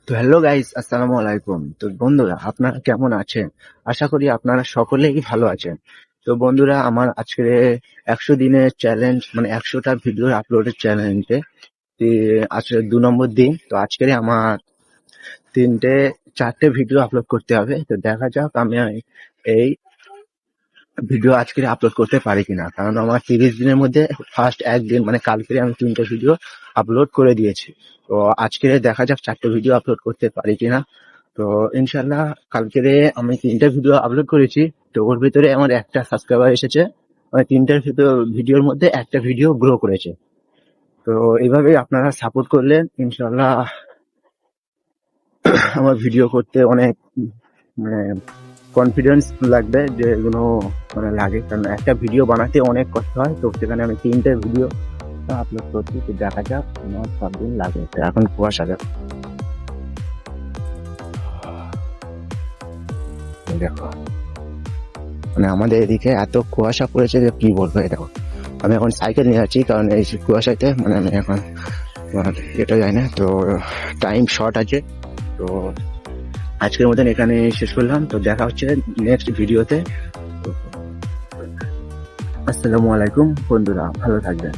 তো hello guys, আসসালামু আলাইকুম। তো বন্ধুরা, আপনারা কেমন আছেন? আশা করি আপনারা সকলেই ভালো আছেন। তো বন্ধুরা, আমার আজকে 100 দিনের চ্যালেঞ্জ, মানে 100টা ভিডিও আপলোডের চ্যালেঞ্জে আজকে 2 নম্বর দিন। তো আজকে আমার 4টে ভিডিও আপলোড করতে হবে। তো দেখা যাক আমি এই ভিডিও আজকে আপলোড করতে পারি কিনা, কারণ আমার 30 দিনের মধ্যে ফার্স্ট একদিন মানে কালকে আমি 3টে ভিডিও আপলোড করে দিয়েছি। তো আজকে দেখা যাক 4টে ভিডিও আপলোড করতে পারি কিনা। তো ইনশাল্লাহ কালকে আমি 3টে ভিডিও আপলোড করেছি। তো ওর ভিতরে আমার একটা সাবস্ক্রাইবার এসেছে, মানে 3টে ভিডিওর মধ্যে একটা ভিডিও গ্রো করেছে। তো এইভাবেই আপনারা সাপোর্ট করলেন ইনশাল্লাহ আমার ভিডিও করতে অনেক মানে কনফিডেন্স লাগবে, যে এগুলো মানে লাগে, কারণ একটা ভিডিও বানাতে অনেক কষ্ট হয়। তো সেখানে আমি 3টে ভিডিও আপলোড করছি। তো দেখা যাক আমার 7 দিন লাগে। তো এখন কুয়াশা দেখো, মানে আমাদের এদিকে এত কুয়াশা পড়েছে যে কি বলবো। এটা আমি এখন সাইকেল নিয়ে যাচ্ছি, কারণ এই কুয়াশাতে মানে আমি এখন এটা যাই না। তো টাইম শর্ট আছে। তো আজকের মতন এখানে শেষ করলাম। তো দেখা হচ্ছে নেক্সট ভিডিওতে। আসসালামু আলাইকুম বন্ধুরা, ভালো থাকবেন।